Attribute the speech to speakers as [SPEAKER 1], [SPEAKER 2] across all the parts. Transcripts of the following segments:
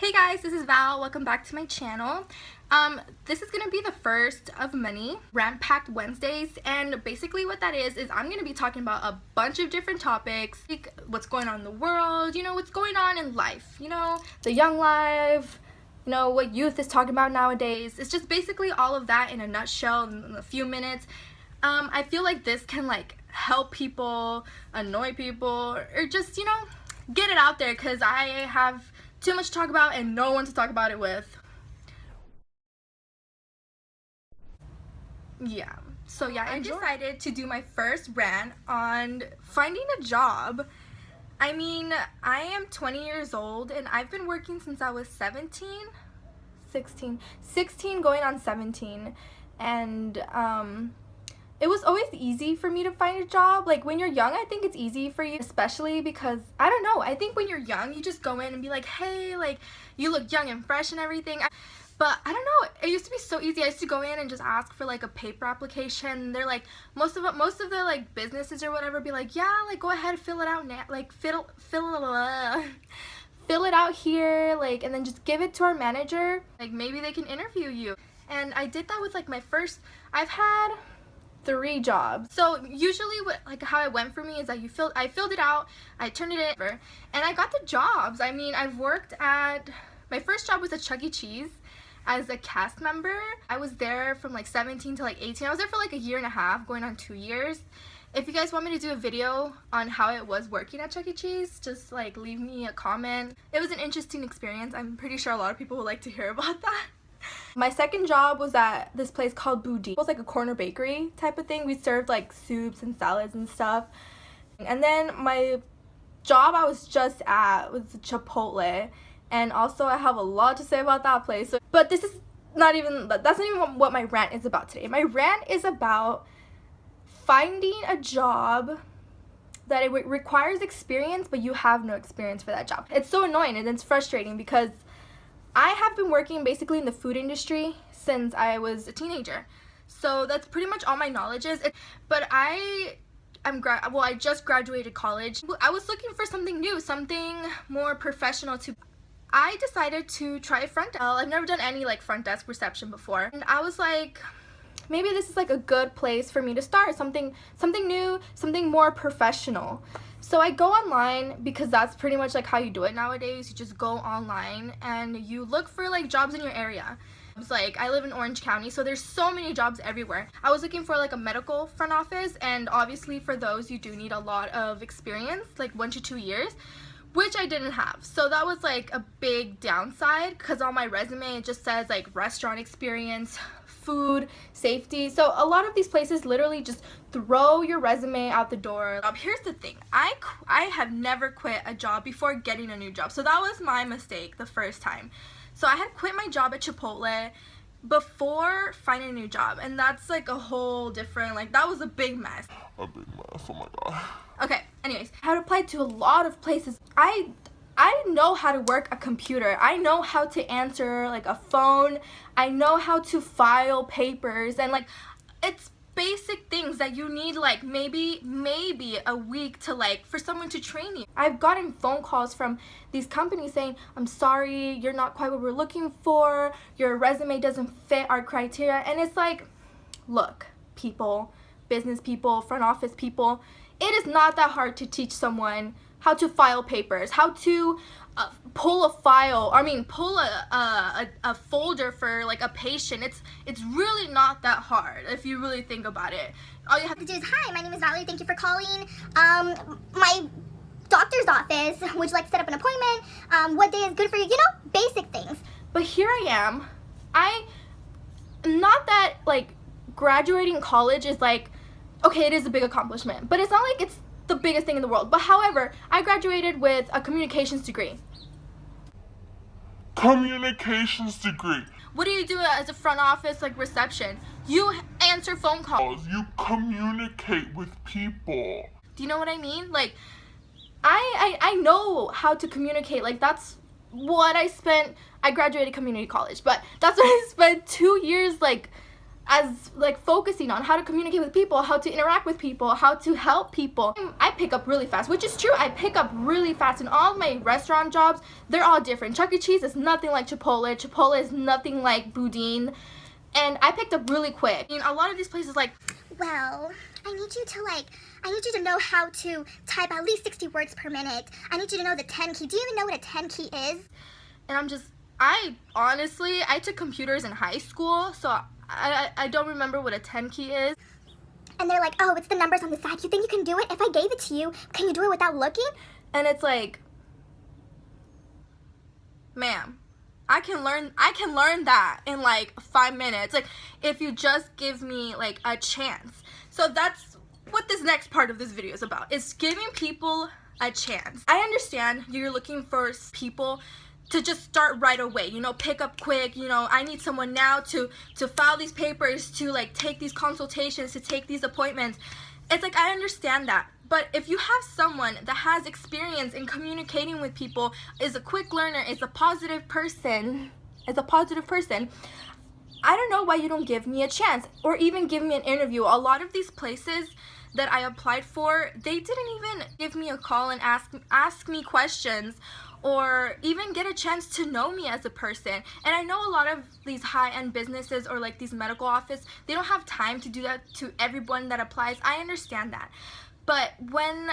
[SPEAKER 1] Hey guys, this is Val. Welcome back to my channel. This is going to be the first of many Rant Packed Wednesdays, and basically what that is I'm going to be talking about a bunch of different topics, like what's going on in the world, what's going on in life, the young life, what youth is talking about nowadays. It's just basically all of that in a nutshell in a few minutes. I feel like this can help people, annoy people, or just, get it out there, because I have too much to talk about and no one to talk about it with. Yeah, so yeah, I decided to do my first rant on finding a job. I mean, I am 20 years old and I've been working since I was 16 going on 17, and it was always easy for me to find a job. Like, when you're young, I think it's easy for you, especially because, I don't know, I think when you're young, you just go in and be like, hey, you look young and fresh and everything. But I don't know, it used to be so easy. I used to go in and just ask for a paper application. They're most of the businesses or whatever be like, yeah, go ahead, fill it out now, fill it out here, and then just give it to our manager. Maybe they can interview you. And I did that with I've had 3 jobs. So usually how it went for me is that I filled it out, I turned it in, and I got the jobs. I mean, I've worked at, my first job was at Chuck E. Cheese as a cast member. I was there from 17 to 18. I was there for a year and a half, going on 2 years. If you guys want me to do a video on how it was working at Chuck E. Cheese, just leave me a comment. It was an interesting experience. I'm pretty sure a lot of people would like to hear about that. My second job was at this place called Boutique. It was a corner bakery type of thing. We served soups and salads and stuff. And then my job I was just at was Chipotle, and also I have a lot to say about that place. But that's not even what my rant is about today. My rant is about finding a job that it requires experience, but you have no experience for that job. It's so annoying and it's frustrating because I have been working basically in the food industry since I was a teenager. So that's pretty much all my knowledge is. But I just graduated college. I was looking for something new, something more professional too. I decided to try front desk. I've never done any front desk reception before. And I was like, maybe this is a good place for me to start, something new, something more professional. So I go online, because that's pretty much how you do it nowadays. You just go online and you look for jobs in your area. It's I live in Orange County, so there's so many jobs everywhere. I was looking for a medical front office, and obviously for those you do need a lot of experience, 1 to 2 years, which I didn't have. So that was a big downside, because on my resume it just says restaurant experience, food, safety. So a lot of these places literally just throw your resume out the door. Here's the thing, I have never quit a job before getting a new job. So that was my mistake the first time. So I had quit my job at Chipotle before finding a new job, and that's a whole different, that was a big mess.
[SPEAKER 2] A big mess, oh my god.
[SPEAKER 1] Okay, anyways, I had applied to a lot of places. I know how to work a computer. I know how to answer a phone. I know how to file papers, and it's basic things that you need maybe a week to for someone to train you. I've gotten phone calls from these companies saying, I'm sorry, you're not quite what we're looking for, your resume doesn't fit our criteria. And it's look, people, business people, front office people, it is not that hard to teach someone how to file papers, how to pull a file, pull a folder for a patient. It's really not that hard if you really think about it. All you have to do is,
[SPEAKER 3] hi, my name is Valerie, thank you for calling my doctor's office. Would you like to set up an appointment? What day is good for you? Basic things.
[SPEAKER 1] But here I am. Not that graduating college is okay, it is a big accomplishment, but it's not it's the biggest thing in the world. But however, I graduated with a communications degree.
[SPEAKER 2] Communications degree.
[SPEAKER 1] What do you do as a front office reception? You answer phone calls.
[SPEAKER 2] You communicate with people.
[SPEAKER 1] Do you know what I mean? I know how to communicate. That's what I graduated community college, but that's what I spent 2 years as like focusing on how to communicate with people, how to interact with people, how to help people. I pick up really fast, which is true. I pick up really fast in all of my restaurant jobs. They're all different. Chuck E. Cheese is nothing like Chipotle. Chipotle is nothing like Boudin. And I picked up really quick. I mean, a lot of these places like,
[SPEAKER 3] well, I need you to know how to type at least 60 words per minute. I need you to know the 10 key. Do you even know what a 10 key is?
[SPEAKER 1] and I honestly, I took computers in high school, so I don't remember what a 10 key is.
[SPEAKER 3] And they're like, oh, it's the numbers on the side. You think you can do it? If I gave it to you, can you do it without looking?
[SPEAKER 1] And it's like, ma'am, I can learn that in like 5 minutes. Like, if you just give me like a chance. So that's what this next part of this video is about. Is giving people a chance. I understand you're looking for people to just start right away, pick up quick, I need someone now to file these papers, to like take these consultations, to take these appointments. It's like, I understand that. But if you have someone that has experience in communicating with people, is a quick learner, is a positive person, I don't know why you don't give me a chance or even give me an interview. A lot of these places that I applied for, they didn't even give me a call and ask me questions, or even get a chance to know me as a person. And I know a lot of these high-end businesses or like these medical office, they don't have time to do that to everyone that applies. I understand that. But when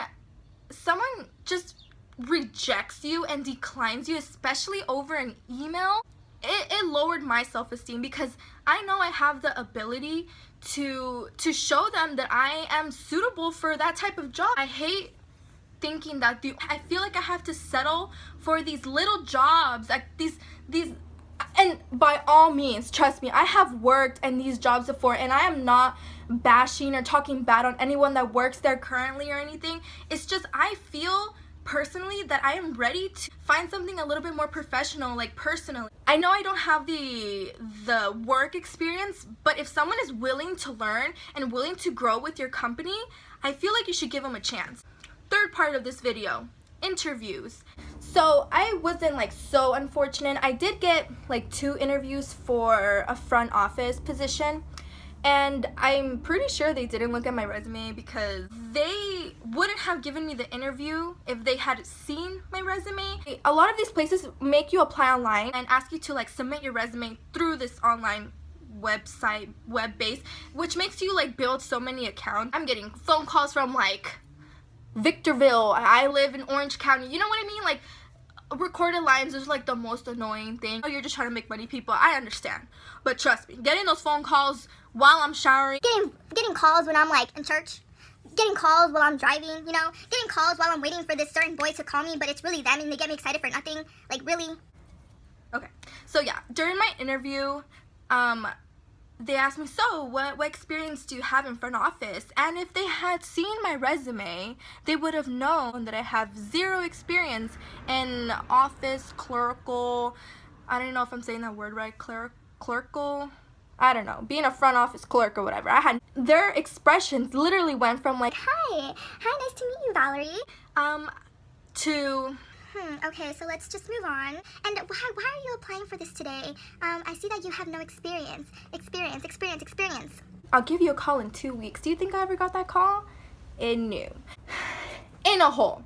[SPEAKER 1] someone just rejects you and declines you, especially over an email, it lowered my self-esteem, because I know I have the ability to show them that I am suitable for that type of job. I hate thinking that I feel like I have to settle for these little jobs, like these, and by all means, trust me, I have worked in these jobs before, and I am not bashing or talking bad on anyone that works there currently or anything. It's just, I feel personally that I am ready to find something a little bit more professional, like personally. I know I don't have the work experience, but if someone is willing to learn and willing to grow with your company, I feel like you should give them a chance. Third part of this video, interviews. So I wasn't like so unfortunate. I did get like 2 interviews for a front office position, and I'm pretty sure they didn't look at my resume, because they wouldn't have given me the interview if they had seen my resume. A lot of these places make you apply online and ask you to like submit your resume through this online website, web-based, which makes you like build so many accounts. I'm getting phone calls from like Victorville. I live in Orange County. You know what I mean? Like, recorded lines is like the most annoying thing. Oh, you're just trying to make money, people. I understand. But trust me, getting those phone calls while I'm showering,
[SPEAKER 3] Getting calls when I'm like in church, getting calls while I'm driving, getting calls while I'm waiting for this certain boy to call me, but it's really them and they get me excited for nothing. Like, really?
[SPEAKER 1] Okay. So yeah, during my interview, they asked me, so what experience do you have in front office? And if they had seen my resume, they would have known that I have 0 experience in office, clerical, I don't know if I'm saying that word right, clerical, I don't know, being a front office clerk or whatever. Their expressions literally went from like,
[SPEAKER 3] Hi, nice to meet you, Valerie.
[SPEAKER 1] To,
[SPEAKER 3] Okay, so let's just move on. And why are you applying for this today? I see that you have no experience. Experience.
[SPEAKER 1] I'll give you a call in 2 weeks. Do you think I ever got that call? No. In a hole.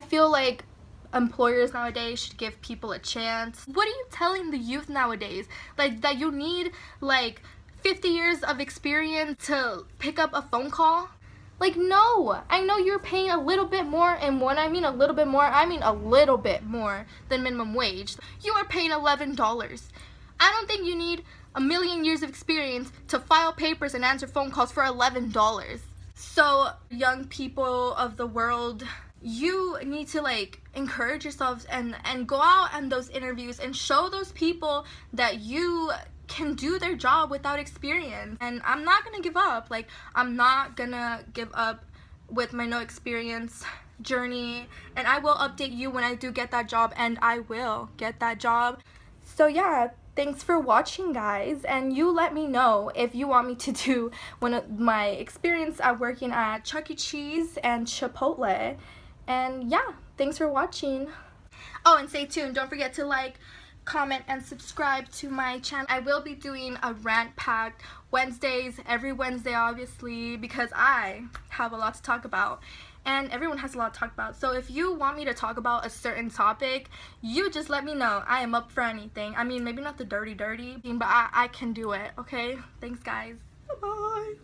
[SPEAKER 1] I feel like employers nowadays should give people a chance. What are you telling the youth nowadays? Like, that you need like 50 years of experience to pick up a phone call? Like, no. I know you're paying a little bit more, and when I mean a little bit more, I mean a little bit more than minimum wage. You are paying $11. I don't think you need a million years of experience to file papers and answer phone calls for $11. So, young people of the world, you need to like encourage yourselves and go out on those interviews and show those people that you can do their job without experience. And I'm not gonna give up. Like, I'm not gonna give up with my no experience journey, and I will update you when I do get that job, and I will get that job. So yeah, thanks for watching, guys, and you let me know if you want me to do one of my experience at working at Chuck E. Cheese and Chipotle. And yeah, thanks for watching. Oh, and stay tuned. Don't forget to like, comment, and subscribe to my channel. I will be doing a rant packed Wednesdays every Wednesday, obviously, because I have a lot to talk about. And everyone has a lot to talk about. So if you want me to talk about a certain topic, you just let me know. I am up for anything. I mean, maybe not the dirty, but I can do it, okay? Thanks, guys. Bye-bye.